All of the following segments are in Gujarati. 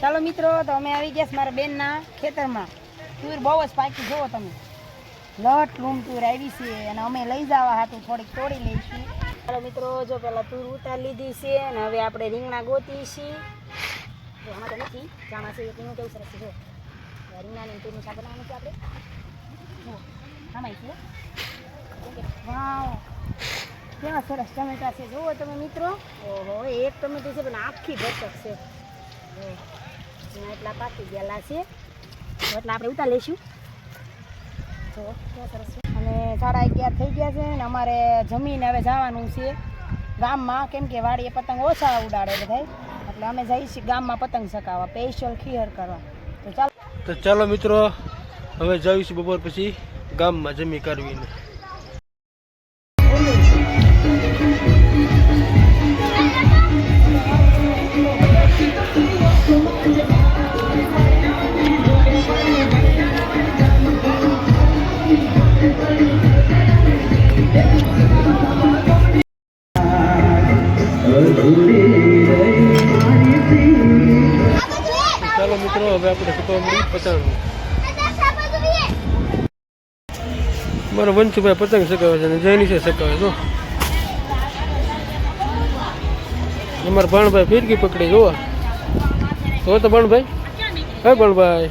ચાલો મિત્રો, તો અમે આવી ગયા છે મારા બેનના ખેતરમાં. તુર બહુ જ પાકી, જોવો તમે, લટ લૂમ તુર આવી છે અને અમે લઈ જવા હાટું થોડીક તોડી લઈશું. ચાલો મિત્રો, જો પેલા તુર ઉતારી લીધી છે અને હવે આપણે રીંગણા ગોતી છીએ. જો આમાં તો નથી જાણા છે, રીંગણું કેવું સરસ છે. જો રીંગણાની તુરનું શાક બનાવવાનું છે આપણે. જો આમાં છે, વાવ કેવા સરસ ટમેટા છે. જુઓ તમે મિત્રો, ઓહો એક ટમેટું છે પણ આખી ભરતક છે. એટલા પાકી ગયેલા છે એટલે આપણે ઉતાર લઈશું. જો કેવા સરસ છે. અને 11:30 થઈ ગયા છે ને અમારે જમીને હવે જવાનું છે ગામમાં, કેમ કે વાડીએ પતંગ ઓછા ઉડાડે બધા, એટલે અમે જઈશું ગામમાં પતંગ ચગાવવા, સ્પેશિયલ ખીર કરવા. તો ચાલો મિત્રો, હવે જઈશું બપોર પછી ગામમાં જમી કરવીને. ચાલો મિત્રો, હવે આપણે શીખવા મળી પતંગ. મારો વંશુભાઈ પતંગ ચગાવે છે અને જયની છે ચગાવે છો. અમારા ભણભાઈ ફિરકી પકડી જોવા તો ભણભાઈ, હા ભણભાઈ.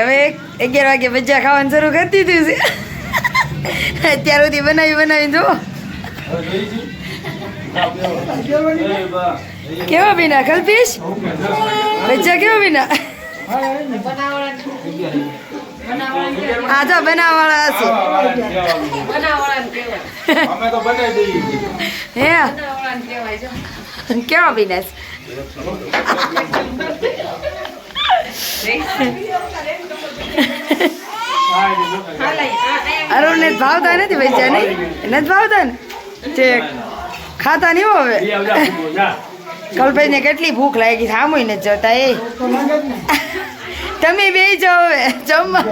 હવે 11 વાગે ભજીયા ખાવાનું શરૂ કરી દીધું છે. અત્યાર સુધી બનાવી જો કેવા બીના કલ્પેશ, ભજીયા કેવા બીના? આજા બનાવવાળા હશે. હે કેવા વિનાશ અરુણને ભાવતા નથી પૈસા નહીં નથી ભાવતા ને ચેક ખાતા નહીં હો હવે કલ્પેશને કેટલી ભૂખ લાગી સામુય નથી જતા એ તમે બે જાઓ હવે જમવા